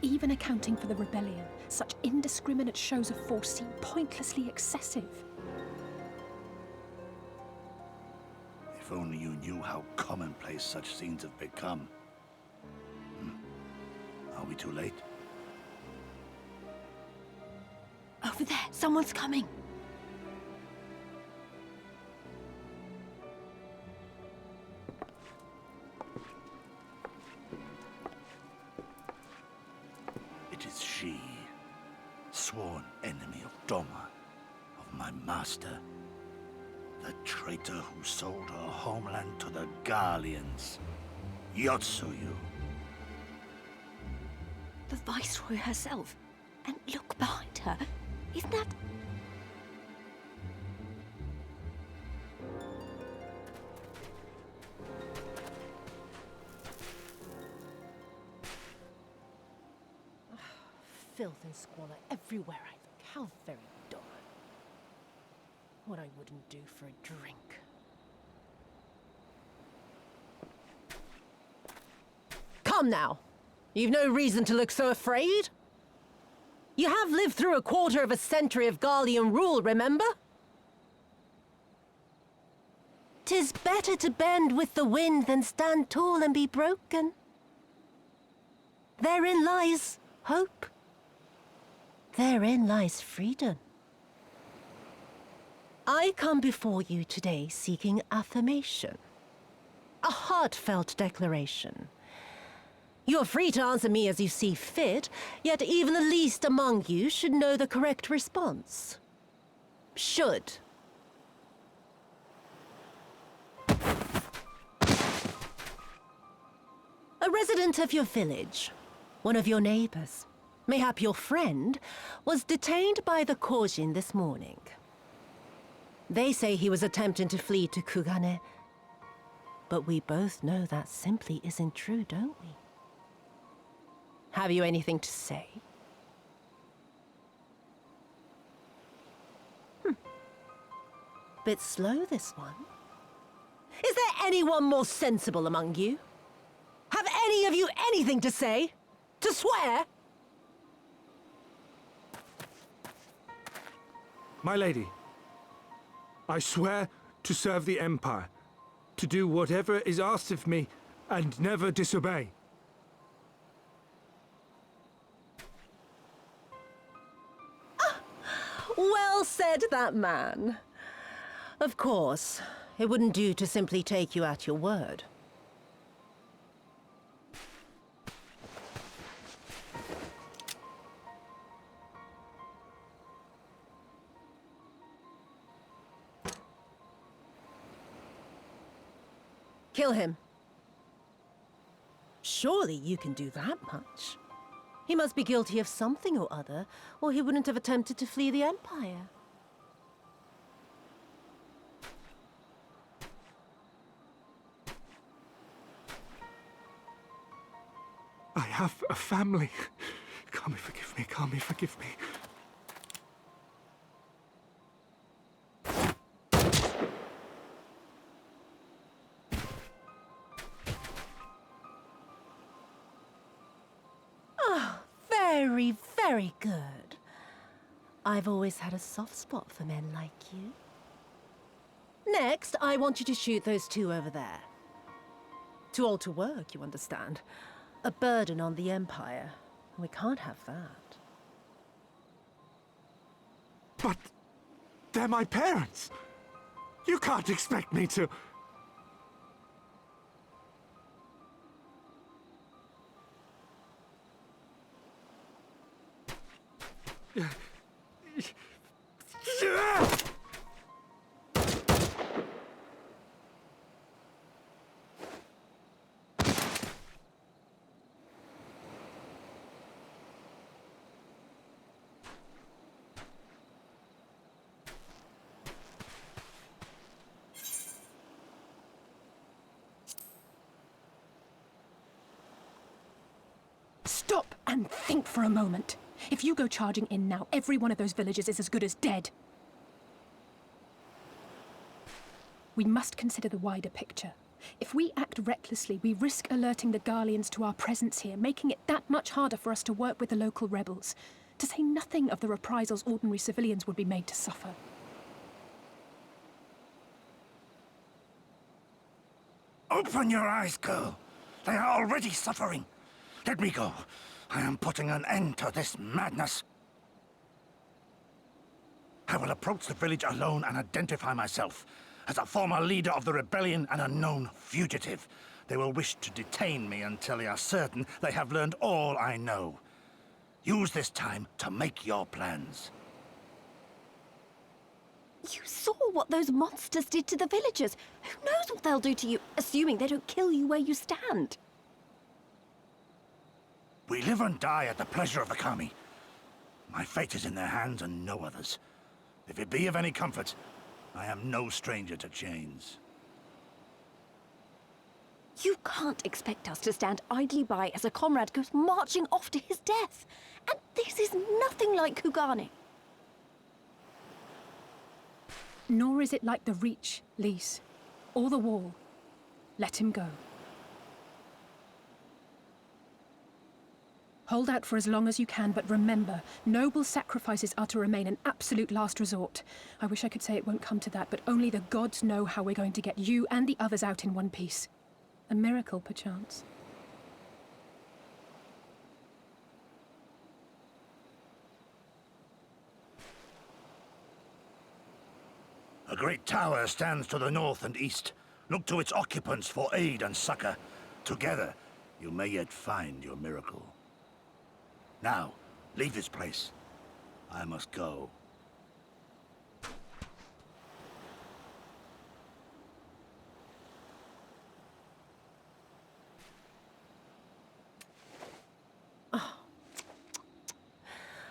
Even accounting for the rebellion, such indiscriminate shows of force seem pointlessly excessive. If only you knew how commonplace such scenes have become. Are we too late? Over there, someone's coming. It is she, sworn enemy of Doma, of my master. The traitor who sold her homeland to the Garleans. Yotsuyu. The Viceroy herself. And look behind her. Isn't that... Filth and squalor everywhere I look. How very dull. What I wouldn't do for a drink. Come now! You've no reason to look so afraid. You have lived through a quarter of a century of Garlean rule, remember? 'Tis better to bend with the wind than stand tall and be broken. Therein lies hope. Therein lies freedom. I come before you today seeking affirmation. A heartfelt declaration. You're free to answer me as you see fit, yet even the least among you should know the correct response. Should. A resident of your village, one of your neighbors, mayhap your friend, was detained by the Kojin this morning. They say he was attempting to flee to Kugane, but we both know that simply isn't true, don't we? Have you anything to say? Bit slow, this one. Is there anyone more sensible among you? Have any of you anything to say? To swear? My lady, I swear to serve the Empire, to do whatever is asked of me, and never disobey. Well said, that man. Of course, it wouldn't do to simply take you at your word. Kill him. Surely you can do that much. He must be guilty of something or other, or he wouldn't have attempted to flee the Empire. I have a family. Kami, forgive me. Kami, forgive me. Very, very good. I've always had a soft spot for men like you. Next, I want you to shoot those two over there. Too old to work, you understand. A burden on the Empire. We can't have that. But they're my parents. You can't expect me to... Stop and think for a moment. If you go charging in now, every one of those villagers is as good as dead. We must consider the wider picture. If we act recklessly, we risk alerting the Garleans to our presence here, making it that much harder for us to work with the local rebels. To say nothing of the reprisals ordinary civilians would be made to suffer. Open your eyes, girl. They are already suffering. Let me go. I am putting an end to this madness. I will approach the village alone and identify myself as a former leader of the rebellion and a known fugitive. They will wish to detain me until they are certain they have learned all I know. Use this time to make your plans. You saw what those monsters did to the villagers. Who knows what they'll do to you, assuming they don't kill you where you stand? We live and die at the pleasure of the Kami. My fate is in their hands and no others. If it be of any comfort, I am no stranger to chains. You can't expect us to stand idly by as a comrade goes marching off to his death. And this is nothing like Kugane. Nor is it like the Reach, Lise, or the Wall. Let him go. Hold out for as long as you can, but remember, noble sacrifices are to remain an absolute last resort. I wish I could say it won't come to that, but only the gods know how we're going to get you and the others out in one piece. A miracle, perchance. A great tower stands to the north and east. Look to its occupants for aid and succor. Together, you may yet find your miracle. Now, leave this place. I must go.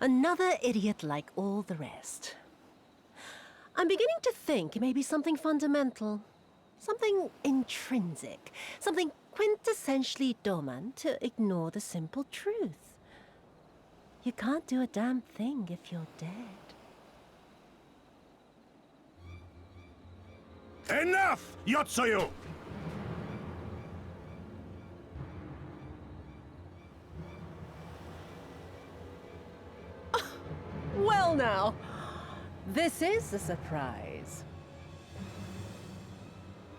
Another idiot like all the rest. I'm beginning to think it may be something fundamental. Something intrinsic. Something quintessentially Doman to ignore the simple truth. You can't do a damn thing if you're dead. Enough, Yotsuyu! Well now, this is a surprise.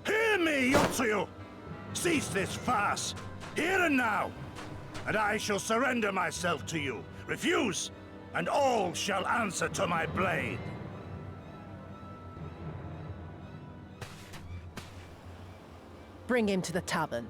Hear me, Yotsuyu! Cease this farce, here and now, and I shall surrender myself to you. Refuse, and all shall answer to my blade. Bring him to the tavern.